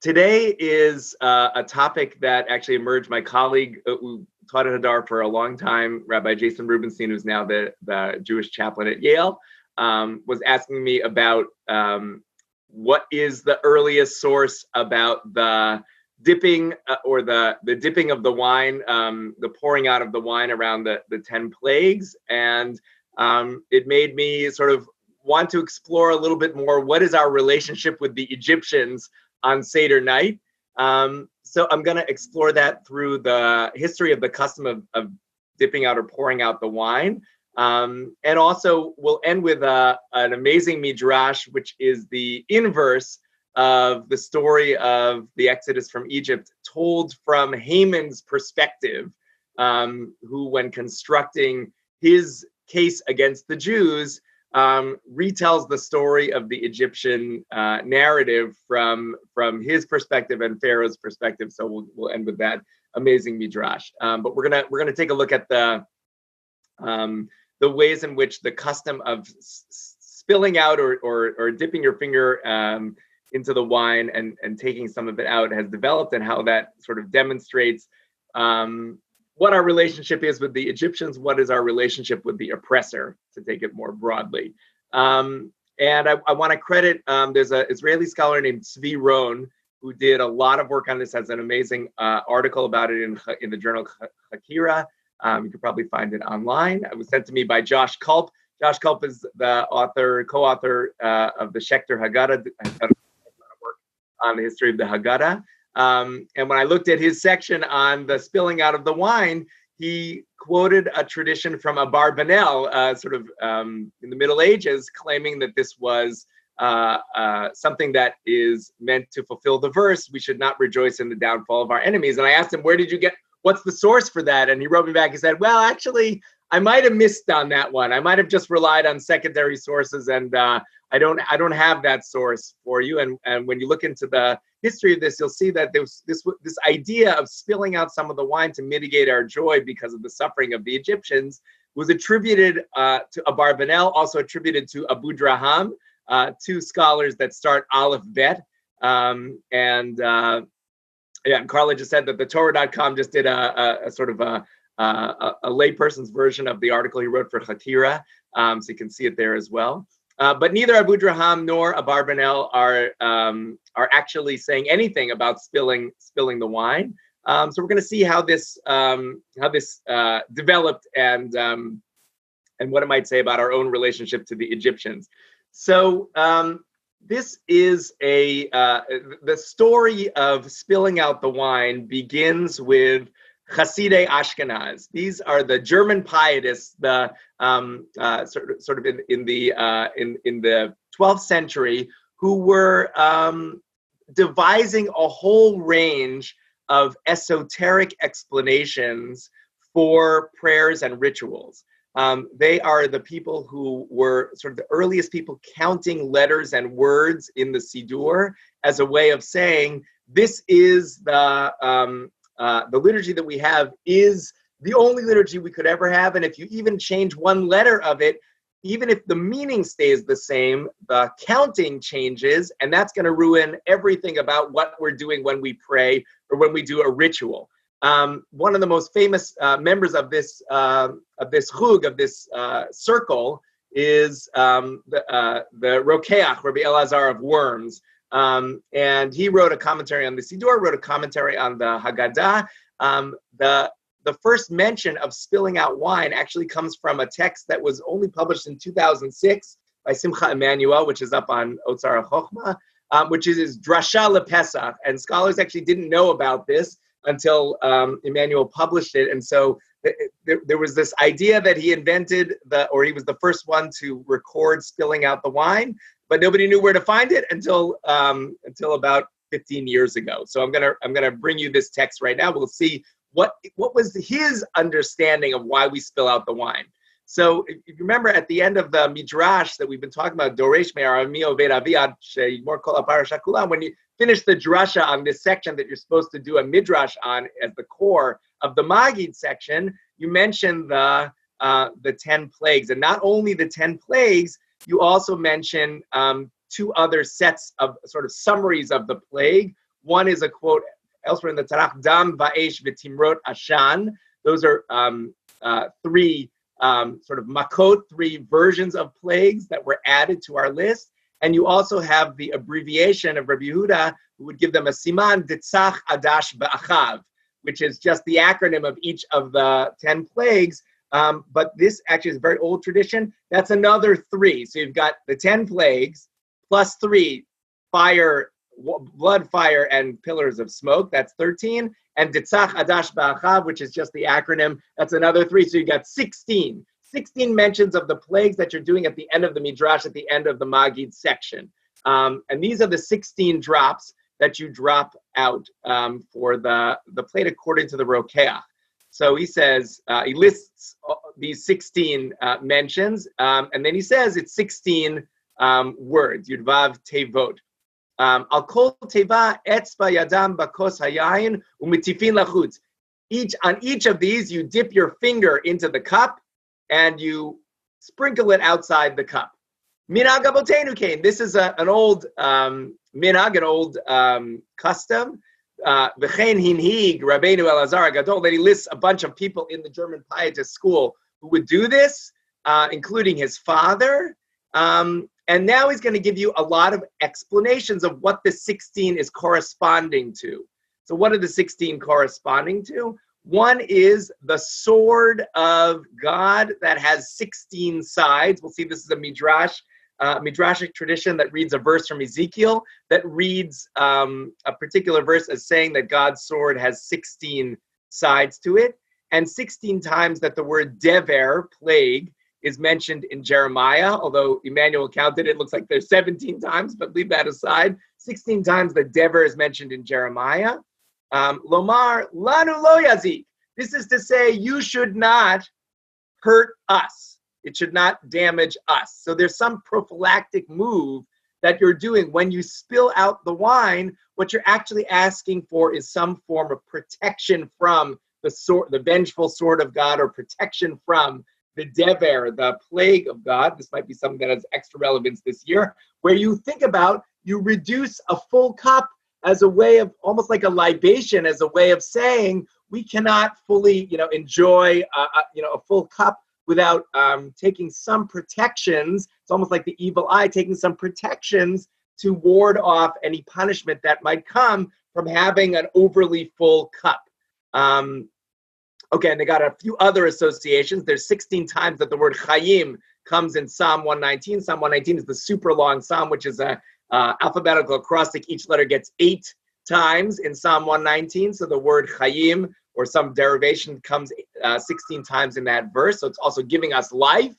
Today is a topic that actually emerged. My colleague who taught at Hadar for a long time, Rabbi Jason Rubenstein, who's now the Jewish chaplain at Yale, was asking me about what is the earliest source about the dipping or the dipping of the wine, the pouring out of the wine around the 10 plagues. And it made me sort of want to explore a little bit more what is our relationship with the Egyptians on Seder night. So I'm going to explore that through the history of the custom of dipping out or pouring out the wine. And also we'll end with an amazing midrash, which is the inverse of the story of the Exodus from Egypt, told from Haman's perspective, who, when constructing his case against the Jews, retells the story of the Egyptian narrative from his perspective and Pharaoh's perspective. So we'll end with that amazing midrash. But we're gonna take a look at the ways in which the custom of spilling out or dipping your finger into the wine and taking some of it out has developed, and how that sort of demonstrates what our relationship is with the Egyptians, what is our relationship with the oppressor, to take it more broadly. And I want to credit, there's an Israeli scholar named Tzvi Ron, who did a lot of work on this, has an amazing article about it in the journal Hakira. You could probably find it online. It was sent to me by Josh Culp. Josh Culp is the co-author of the Schechter Haggadah, has done a lot of work on the history of the Haggadah. And when I looked at his section on the spilling out of the wine, he quoted a tradition from Abarbanel, sort of in the Middle Ages, claiming that this was something that is meant to fulfill the verse, "We should not rejoice in the downfall of our enemies." And I asked him, what's the source for that? And he wrote me back, he said, well, actually, I might have missed on that one. I might have just relied on secondary sources, and I don't have that source for you. And when you look into the history of this, you'll see that this idea of spilling out some of the wine to mitigate our joy because of the suffering of the Egyptians was attributed to Abarbanel, also attributed to Abu Draham, two scholars that start Aleph Bet. And Carla just said that the Torah.com just did a sort of a layperson's version of the article he wrote for Hakira, so you can see it there as well. But neither Abu Draham nor Abarbanel are actually saying anything about spilling the wine. So we're going to see how this developed and what it might say about our own relationship to the Egyptians. So this is the story of spilling out the wine begins with Hasidei Ashkenaz. These are the German pietists, the sort of in the 12th century, who were devising a whole range of esoteric explanations for prayers and rituals. They are the people who were sort of the earliest people counting letters and words in the Siddur as a way of saying, this is the liturgy that we have is the only liturgy we could ever have. And if you even change one letter of it, even if the meaning stays the same, the counting changes, and that's going to ruin everything about what we're doing when we pray or when we do a ritual. One of the most famous members of this chug, of this circle, is the Rokeach, Rabbi Elazar of Worms. And he wrote a commentary on the Siddur, wrote a commentary on the Haggadah. The first mention of spilling out wine actually comes from a text that was only published in 2006 by Simcha Emanuel, which is up on Otzar HaChochma, which is his Drasha LePesach. And scholars actually didn't know about this until Emanuel published it. And so there was this idea that he invented or he was the first one to record spilling out the wine, but nobody knew where to find it until about 15 years ago. So I'm gonna bring you this text right now. We'll see what was his understanding of why we spill out the wine. So if you remember at the end of the midrash that we've been talking about, Doresh me'arami oved avi ad she'yigmor kol ha'parasha kulam, when you finish the drasha on this section that you're supposed to do a midrash on as the core of the Maggid section, you mention the 10 plagues, and not only the 10 plagues, you also mention two other sets of sort of summaries of the plague. One is a quote elsewhere in the Tanakh, Dam va'esh v'timrot ashan. Those are three sort of makot, three versions of plagues that were added to our list. And you also have the abbreviation of Rabbi Yehuda, who would give them a siman ditzach adash ba'achav, which is just the acronym of each of the 10 plagues. But this actually is a very old tradition. That's another three. So you've got the 10 plagues plus three, fire, blood, fire, and pillars of smoke. That's 13. And ditzach adash ba'achav, which is just the acronym. That's another three. So you got 16. 16 mentions of the plagues that you're doing at the end of the Midrash, at the end of the Maggid section. And these are the 16 drops that you drop out for the plate according to the Rokeach. So he says, he lists these 16 mentions, and then he says it's 16 words, Yudvav Tevot. Al kol teva etzba yadam bakos hayayin umitifin lachutz. On each of these, you dip your finger into the cup and you sprinkle it outside the cup. Minhag avotenu kain. This is an old minhag, an old custom. V'chein hinhig Rabbeinu Elazar Gadol, that he lists a bunch of people in the German Pietist school who would do this, including his father. And now he's going to give you a lot of explanations of what the 16 is corresponding to. So what are the 16 corresponding to? One is the sword of God that has 16 sides. We'll see this is a midrashic tradition that reads a verse from Ezekiel that reads a particular verse as saying that God's sword has 16 sides to it, and 16 times that the word dever, plague, is mentioned in Jeremiah. Although Emmanuel counted it, looks like there's 17 times, but leave that aside. 16 times that dever is mentioned in Jeremiah. Lomar lanu lo yazik. This is to say, you should not hurt us. It should not damage us. So there's some prophylactic move that you're doing when you spill out the wine. What you're actually asking for is some form of protection from the vengeful sword of God, or protection from the dever, the plague of God. This might be something that has extra relevance this year, where you think about, you reduce a full cup as a way of, almost like a libation, as a way of saying we cannot fully, enjoy, a full cup without taking some protections. It's almost like the evil eye, taking some protections to ward off any punishment that might come from having an overly full cup. Okay, and they got a few other associations. There's 16 times that the word chayim comes in Psalm 119. Psalm 119 is the super long psalm, which is a alphabetical acrostic. Each letter gets 8 times in Psalm 119. So the word chayim, or some derivation, comes 16 times in that verse. So it's also giving us life.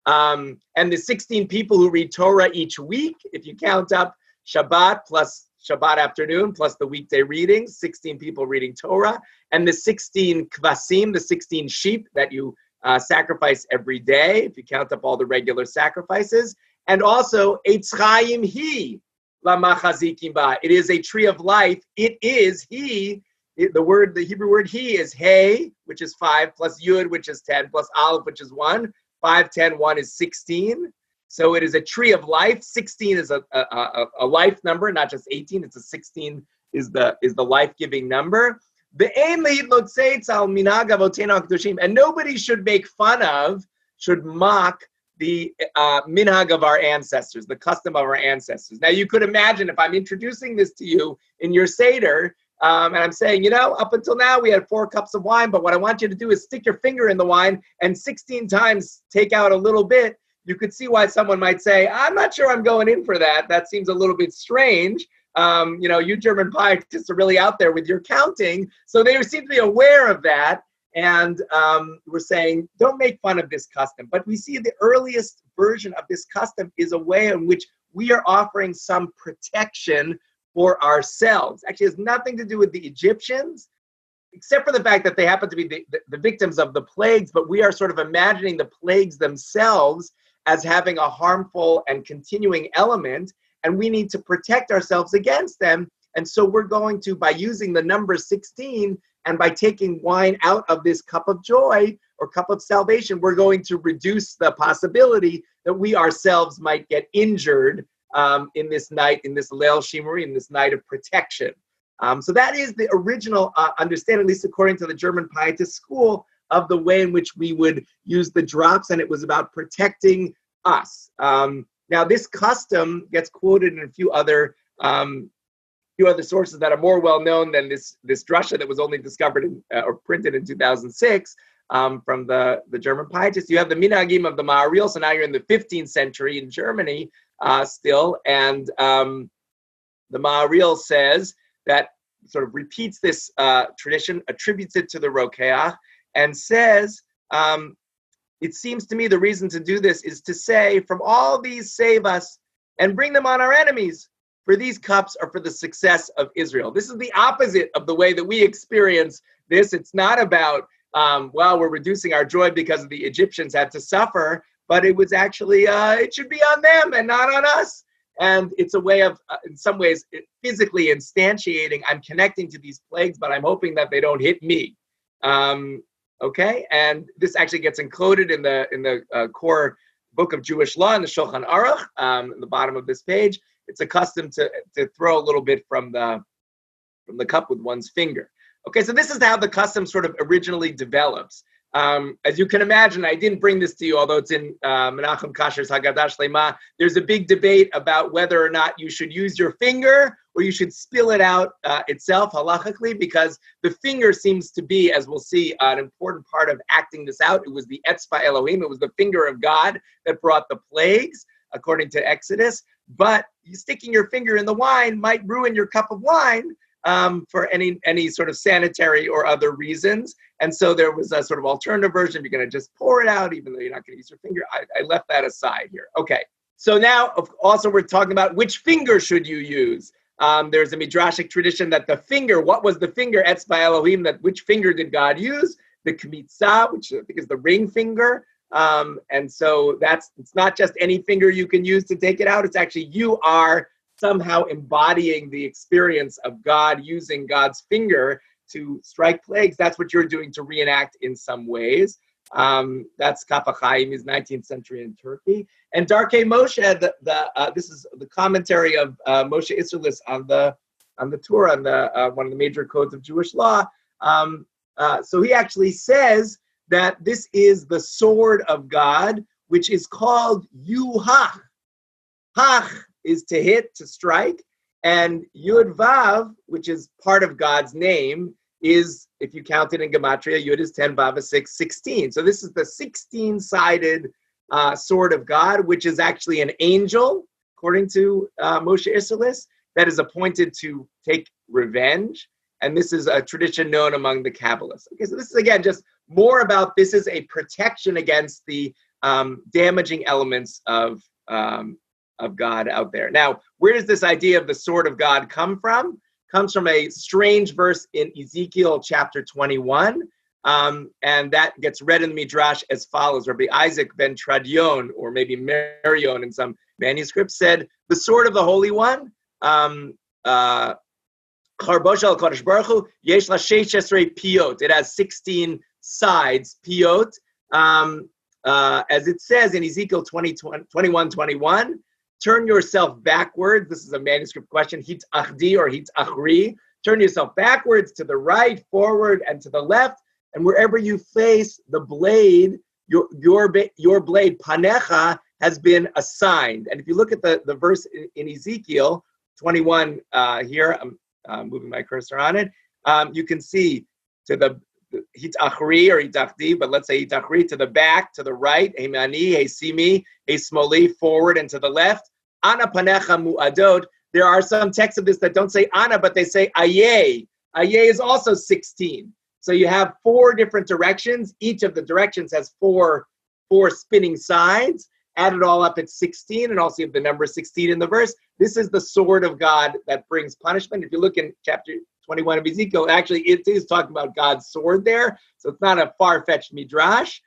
And the 16 people who read Torah each week, if you count up Shabbat plus Shabbat afternoon plus the weekday readings, 16 people reading Torah, and the 16 kvasim, the 16 sheep that you sacrifice every day, if you count up all the regular sacrifices, and also Eitz Chaim Hi Lamachazikim Ba. It is a tree of life. It is He. The Hebrew word He is Hey, which is 5, plus Yud, which is 10, plus Aleph, which is 1. 5, 10, 1 is 16. So it is a tree of life. 16 is a life number, not just 18. It's a 16 is the life-giving number. And nobody should make fun of, should mock the minhag of our ancestors, the custom of our ancestors. Now you could imagine if I'm introducing this to you in your Seder, and I'm saying, up until now we had 4 cups of wine, but what I want you to do is stick your finger in the wine and 16 times take out a little bit. You could see why someone might say, I'm not sure I'm going in for that. That seems a little bit strange. You German pietists are really out there with your counting. So they seem to be aware of that. And we're saying, don't make fun of this custom. But we see the earliest version of this custom is a way in which we are offering some protection for ourselves. Actually, it has nothing to do with the Egyptians, except for the fact that they happen to be the victims of the plagues. But we are sort of imagining the plagues themselves as having a harmful and continuing element, and we need to protect ourselves against them. And so we're going to, by using the number 16, and by taking wine out of this cup of joy or cup of salvation, we're going to reduce the possibility that we ourselves might get injured in this night, in this Leil Shimuri, in this night of protection. So that is the original understanding, at least according to the German Pietist school, of the way in which we would use the drops, and it was about protecting us. Now, this custom gets quoted in a few other sources that are more well known than this drasha that was only discovered or printed in 2006 from the German Pietists. You have the minhagim of the Maharil, so now you're in the 15th century in Germany still, and the Maharil says that, sort of repeats this tradition, attributes it to the Rokeach, and says, it seems to me the reason to do this is to say, from all these save us and bring them on our enemies, for these cups are for the success of Israel. This is the opposite of the way that we experience this. It's not about, well, we're reducing our joy because the Egyptians had to suffer, but it was actually, it should be on them and not on us. And it's a way of, in some ways, physically instantiating, I'm connecting to these plagues, but I'm hoping that they don't hit me. Okay, and this actually gets encoded in the core book of Jewish law in the Shulchan Aruch, in the bottom of this page. It's a custom to throw a little bit from the cup with one's finger. Okay, so this is how the custom sort of originally develops. As you can imagine, I didn't bring this to you, although it's in Menachem Kasher's Haggadah Shlema. There's a big debate about whether or not you should use your finger or you should spill it out itself halachically, because the finger seems to be, as we'll see, an important part of acting this out. It was the Etzba Elohim, it was the finger of God that brought the plagues, according to Exodus. But sticking your finger in the wine might ruin your cup of wine for any sort of sanitary or other reasons. And so there was a sort of alternative version. You're going to just pour it out, even though you're not going to use your finger. I left that aside here. Okay. So now, also, we're talking about which finger should you use. There's a midrashic tradition that the finger, what was the finger, Etzba Elohim, that which finger did God use? The kmitzah, which I think is the ring finger. And so it's not just any finger you can use to take it out. It's actually you are somehow embodying the experience of God using God's finger to strike plagues. That's what you're doing to reenact in some ways. That's Kaf HaChaim, is 19th century in Turkey. And Darkei Moshe, this is the commentary of Moshe Isserlis on the Torah, on one of the major codes of Jewish law. So he actually says that this is the sword of God, which is called Yuhach. Hach is to hit, to strike, and Yud Vav, which is part of God's name, is, if you count it in Gematria, Yud is 10, Vav is 6, 16. So this is the 16-sided sword of God, which is actually an angel, according to Moshe Isserlis, that is appointed to take revenge. And this is a tradition known among the Kabbalists. Okay, so this is, again, just more about, this is a protection against the damaging elements of God out there. Now, where does this idea of the sword of God come from? Comes from a strange verse in Ezekiel chapter 21, and that gets read in the Midrash as follows. Rabbi Isaac ben Tradion, or maybe Marion in some manuscripts, said, the sword of the Holy One, it has 16 sides, piyot, as it says in Ezekiel 21:21. Turn yourself backwards. This is a manuscript question. Hit achdi or hit achri. Turn yourself backwards, to the right, forward, and to the left. And wherever you face the blade, your blade, panecha, has been assigned. And if you look at the verse in Ezekiel 21 here, I'm moving my cursor on it, you can see to the hit achri or hit achdi, but let's say hit achri, to the back, to the right, hey mani, hey simi, hey smoli, forward and to the left. Ana panecha mu'adot. There are some texts of this that don't say ana, but they say aye. Aye is also 16. So you have 4 different directions. Each of the directions has four spinning sides. Add it all up, it's 16, and also you have the number 16 in the verse. This is the sword of God that brings punishment. If you look in chapter 21 of Ezekiel, actually it is talking about God's sword there, so it's not a far-fetched midrash.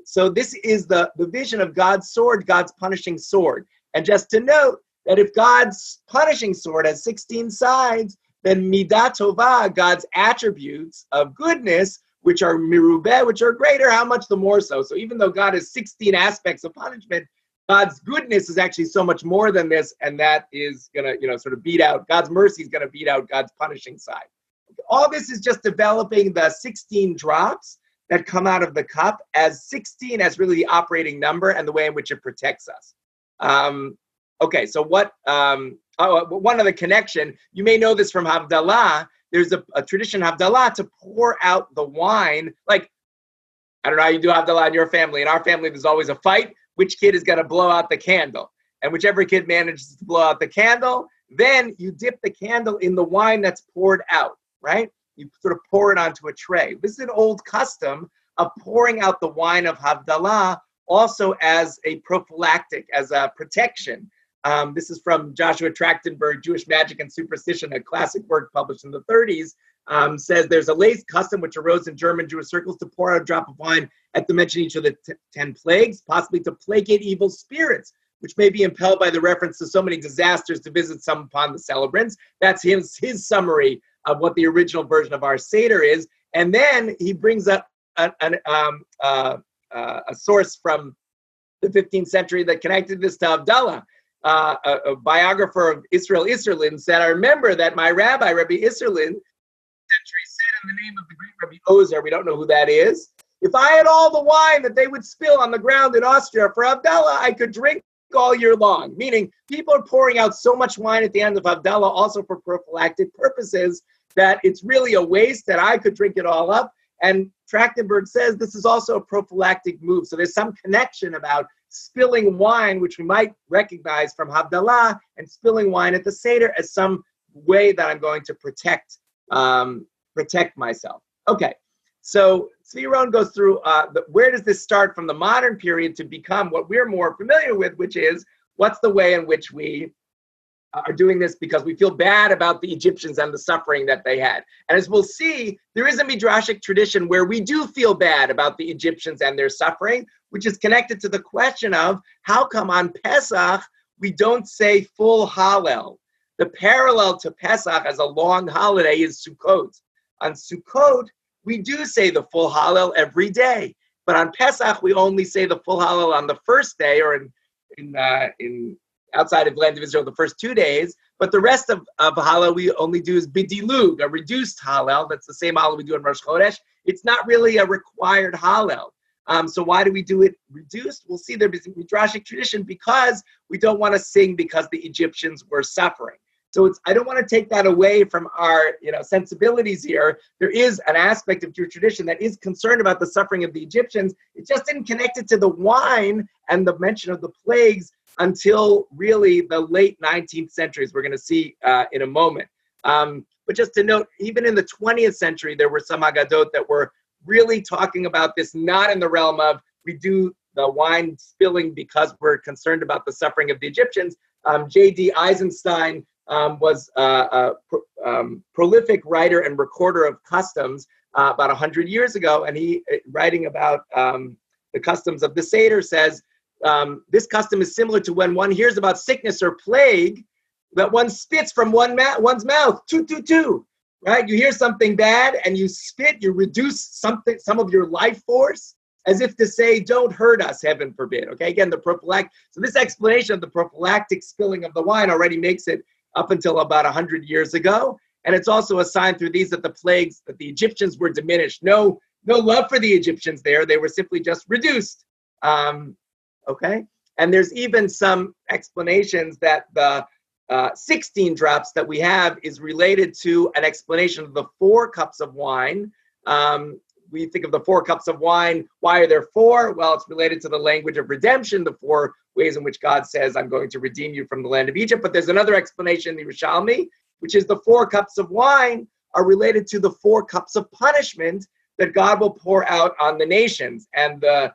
So this is the vision of God's sword, God's punishing sword. And just to note that if God's punishing sword has 16 sides, then midat tovah, God's attributes of goodness, which are mirubeh, which are greater, how much the more so? So even though God has 16 aspects of punishment, God's goodness is actually so much more than this, and that is gonna, sort of beat out God's mercy is gonna beat out God's punishing side. All this is just developing the 16 drops that come out of the cup as 16 as really the operating number and the way in which it protects us. Okay, so what? One other connection. You may know this from Havdalah. There's a tradition Havdalah to pour out the wine. Like, I don't know how you do Havdalah in your family. In our family, there's always a fight. Which kid is going to blow out the candle? And whichever kid manages to blow out the candle, then you dip the candle in the wine that's poured out, right? You sort of pour it onto a tray. This is an old custom of pouring out the wine of Havdalah also as a prophylactic, as a protection. This is from Joshua Trachtenberg, Jewish Magic and Superstition, a classic work published in the 30s. Says there's a late custom which arose in German Jewish circles to pour out a drop of wine at the mention of each of the 10 plagues, possibly to placate evil spirits, which may be impelled by the reference to so many disasters to visit some upon the celebrants. That's his summary of what the original version of our Seder is. And then he brings up a source from the 15th century that connected this to Abdallah. A biographer of Israel Isserlin said, I remember that my rabbi, Rabbi Isserlin, century said in the name of the great Rabbi Ozer, we don't know who that is, if I had all the wine that they would spill on the ground in Austria for Abdallah, I could drink all year long. Meaning people are pouring out so much wine at the end of Abdallah also for prophylactic purposes that it's really a waste that I could drink it all up. And Trachtenberg says this is also a prophylactic move. So there's some connection about spilling wine, which we might recognize from Havdalah, and spilling wine at the Seder as some way that I'm going to protect myself. Okay, so Tzvi Ron goes through where does this start from the modern period to become what we're more familiar with, which is what's the way in which we are doing this because we feel bad about the Egyptians and the suffering that they had. And as we'll see, there is a midrashic tradition where we do feel bad about the Egyptians and their suffering, which is connected to the question of how come on Pesach we don't say full Hallel. The parallel to Pesach as a long holiday is Sukkot. On Sukkot, we do say the full Hallel every day, but on Pesach we only say the full Hallel on the first day, or in outside of the land of Israel the first 2 days. But the rest of Hallel we only do is Bidilug, a reduced Hallel. That's the same Hallel we do in Rosh Chodesh. It's not really a required Hallel. So why do we do it reduced? We'll see there's a midrashic tradition because we don't want to sing because the Egyptians were suffering. So I don't want to take that away from our sensibilities here. There is an aspect of Jewish tradition that is concerned about the suffering of the Egyptians. It just didn't connect it to the wine and the mention of the plagues until really the late 19th century, as we're going to see in a moment. But just to note, even in the 20th century, there were some Haggadot that were really talking about this, not in the realm of we do the wine spilling because we're concerned about the suffering of the Egyptians. J.D. Eisenstein was a prolific writer and recorder of customs about 100 years ago, and he, writing about the customs of the Seder, says, this custom is similar to when one hears about sickness or plague, that one spits from one's mouth, right? You hear something bad and you spit, you reduce some of your life force, as if to say, don't hurt us, heaven forbid. Okay, again, the prophylactic. So this explanation of the prophylactic spilling of the wine already makes it up until about 100 years ago. And it's also a sign through these that the plagues, that the Egyptians were diminished. No love for the Egyptians there. They were simply just reduced. Okay, and there's even some explanations that the 16 drops that we have is related to an explanation of the 4 cups of wine. We think of the 4 cups of wine. Why are there 4? Well, it's related to the language of redemption, the 4 ways in which God says, I'm going to redeem you from the land of Egypt. But there's another explanation in the Yerushalmi, which is the 4 cups of wine are related to the 4 cups of punishment that God will pour out on the nations. And the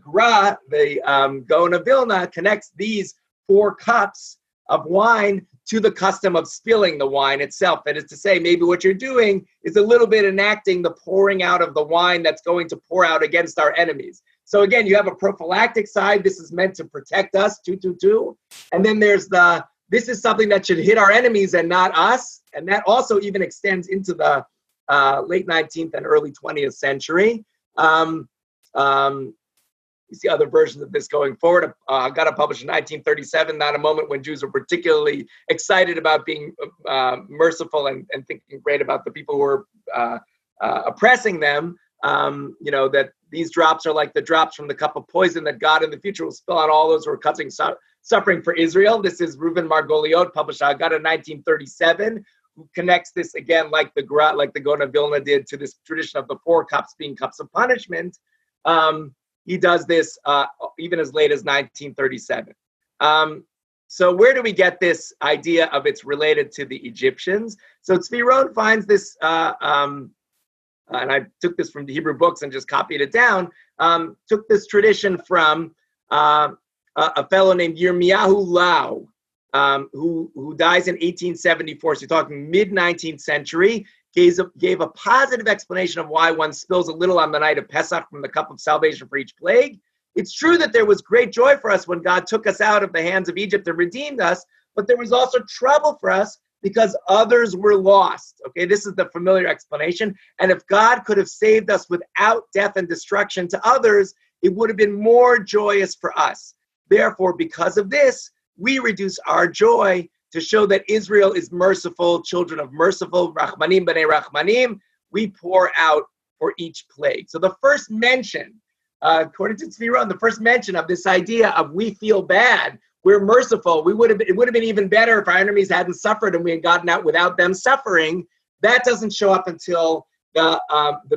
Gra, the Gaon of Vilna, connects these 4 cups of wine to the custom of spilling the wine itself. That is to say, maybe what you're doing is a little bit enacting the pouring out of the wine that's going to pour out against our enemies. So again, you have a prophylactic side. This is meant to protect us, 222. And then there's this is something that should hit our enemies and not us. And that also even extends into the late 19th and early 20th century. You see other versions of this going forward. Haggadah published in 1937, not a moment when Jews were particularly excited about being merciful and thinking great about the people who were oppressing them. That these drops are like the drops from the cup of poison that God in the future will spill on all those who are suffering for Israel. This is Reuven Margoliot, published Haggadah 1937, who connects this again, like the Gaon of Vilna did, to this tradition of the 4 cups being cups of punishment. He does this even as late as 1937. So where do we get this idea of it's related to the Egyptians? So Tzvi Rohn finds this, and I took this from the Hebrew books and just copied it down, took this tradition from a fellow named Yirmiyahu Lau, who dies in 1874, so you're talking mid-19th century, gave a positive explanation of why one spills a little on the night of Pesach from the cup of salvation for each plague. It's true that there was great joy for us when God took us out of the hands of Egypt and redeemed us, but there was also trouble for us because others were lost. Okay, this is the familiar explanation. And if God could have saved us without death and destruction to others, it would have been more joyous for us. Therefore, because of this, we reduce our joy to show that Israel is merciful, children of merciful, Rachmanim b'nei Rachmanim. We pour out for each plague. So the first mention, according to Tzvi Rohn, the first mention of this idea of we feel bad, we're merciful, it would have been even better if our enemies hadn't suffered and we had gotten out without them suffering. That doesn't show up until the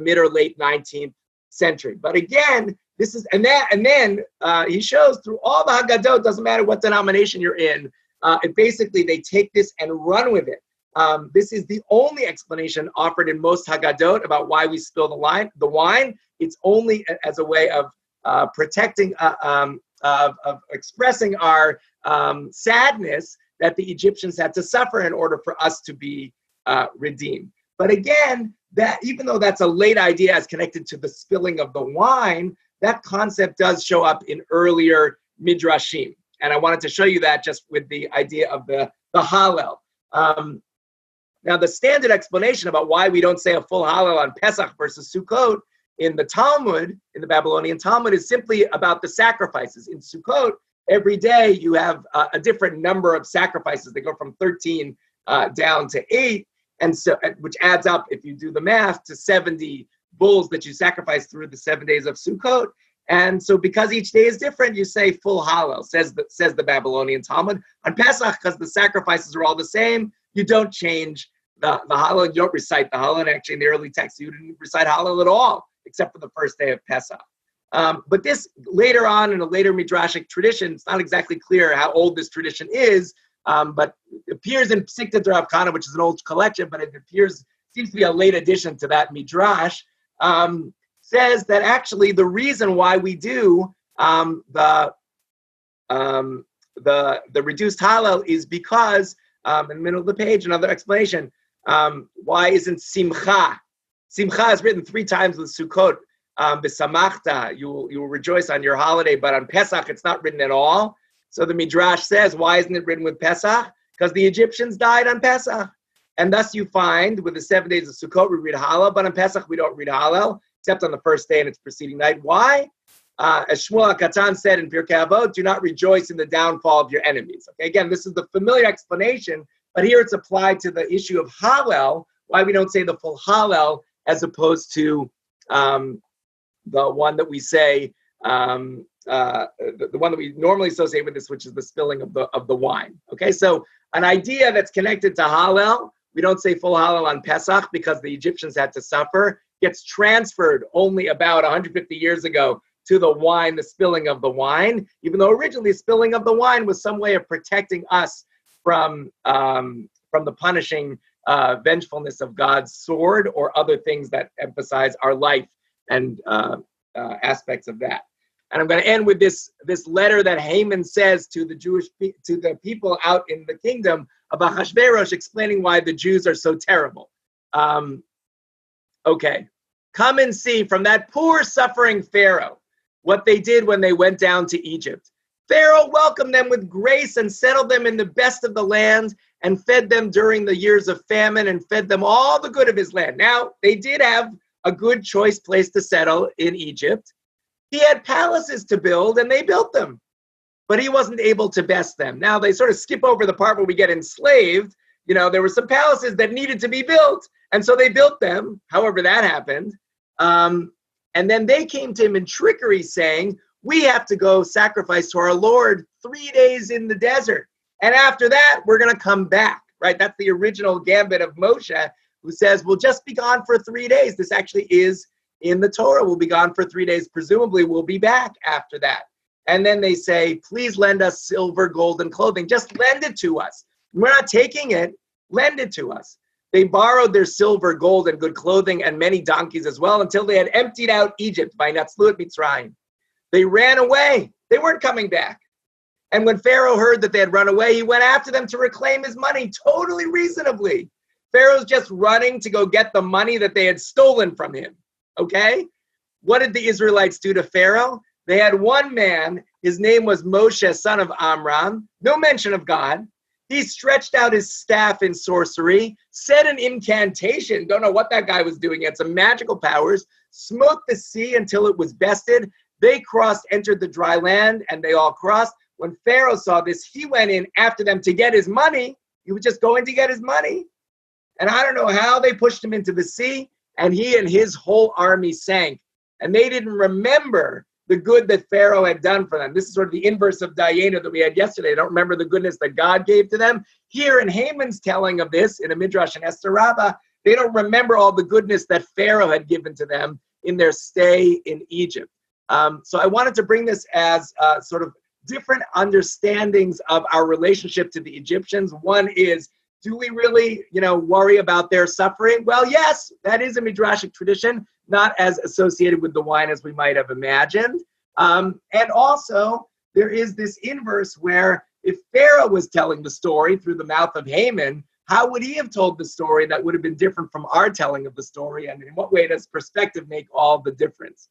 mid or late 19th century. But again, this is, and then he shows through all the Haggadot, doesn't matter what denomination you're in, basically they take this and run with it. This is the only explanation offered in most Haggadot about why we spill the wine. It's only as a way of protecting, of expressing our sadness that the Egyptians had to suffer in order for us to be redeemed. But again, that even though that's a late idea as connected to the spilling of the wine, that concept does show up in earlier midrashim. And I wanted to show you that just with the idea of the Hallel. Now, the standard explanation about why we don't say a full Hallel on Pesach versus Sukkot in the Talmud, in the Babylonian Talmud, is simply about the sacrifices. In Sukkot, every day you have a different number of sacrifices. They go from 13 down to 8, and so which adds up, if you do the math, to 70 bulls that you sacrifice through the 7 days of Sukkot. And so because each day is different, you say full Hallel, says the Babylonian Talmud. On Pesach, because the sacrifices are all the same, you don't change the Hallel, you don't recite the Hallel. And actually in the early text, you didn't recite Hallel at all, except for the first day of Pesach. But this, later on in a later Midrashic tradition, it's not exactly clear how old this tradition is, but it appears in Psikta Rav Kana, which is an old collection, but it seems to be a late addition to that Midrash, says that actually the reason why we do the reduced Hallel is because, in the middle of the page, another explanation, why isn't Simcha? Simcha is written 3 times with Sukkot. B'samachta, you will rejoice on your holiday, but on Pesach it's not written at all. So the Midrash says, why isn't it written with Pesach? Because the Egyptians died on Pesach. And thus you find, with the 7 days of Sukkot, we read Hallel, but on Pesach we don't read Hallel, except on the first day and its preceding night. Why? As Shmuel HaKatan said in Pirkei Avot, do not rejoice in the downfall of your enemies. Okay, again, this is the familiar explanation, but here it's applied to the issue of Hallel, why we don't say the full Hallel, as opposed to the one that we say, the one that we normally associate with this, which is the spilling of the wine. Okay, so an idea that's connected to Hallel, we don't say full Hallel on Pesach because the Egyptians had to suffer, gets transferred only about 150 years ago to the wine, the spilling of the wine, even though originally spilling of the wine was some way of protecting us from the punishing vengefulness of God's sword or other things that emphasize our life and aspects of that. And I'm going to end with this letter that Haman says to the people out in the kingdom of Ahasuerus, explaining why the Jews are so terrible. Okay, come and see from that poor suffering Pharaoh what they did when they went down to Egypt. Pharaoh welcomed them with grace and settled them in the best of the land and fed them during the years of famine and fed them all the good of his land. Now, they did have a good choice place to settle in Egypt. He had palaces to build, and they built them, but he wasn't able to best them. Now they sort of skip over the part where we get enslaved. There were some palaces that needed to be built, and so they built them, however that happened. And then they came to him in trickery saying, we have to go sacrifice to our Lord 3 days in the desert. And after that, we're going to come back, right? That's the original gambit of Moshe, who says, we'll just be gone for 3 days. This actually is in the Torah. We'll be gone for 3 days. Presumably, we'll be back after that. And then they say, please lend us silver, gold, and clothing. Just lend it to us. We're not taking it. Lend it to us. They borrowed their silver, gold, and good clothing and many donkeys as well until they had emptied out Egypt by Natzlu at Mitzrayim. They ran away. They weren't coming back. And when Pharaoh heard that they had run away, he went after them to reclaim his money totally reasonably. Pharaoh's just running to go get the money that they had stolen from him. Okay? What did the Israelites do to Pharaoh? They had one man. His name was Moshe, son of Amram. No mention of God. He stretched out his staff in sorcery, said an incantation, don't know what that guy was doing, he had some magical powers, smote the sea until it was bested. They crossed, entered the dry land, and they all crossed. When Pharaoh saw this, he went in after them to get his money. He was just going to get his money. And I don't know how they pushed him into the sea, and he and his whole army sank. And they didn't remember the good that Pharaoh had done for them. This is sort of the inverse of Dayenu that we had yesterday. They don't remember the goodness that God gave to them. Here in Haman's telling of this, in a Midrash in Esther Rabbah, they don't remember all the goodness that Pharaoh had given to them in their stay in Egypt. So I wanted to bring this as sort of different understandings of our relationship to the Egyptians. One is, do we really, worry about their suffering? Well, yes, that is a Midrashic tradition, not as associated with the wine as we might have imagined. And also, there is this inverse where if Pharaoh was telling the story through the mouth of Haman, how would he have told the story that would have been different from our telling of the story? And in what way does perspective make all the difference?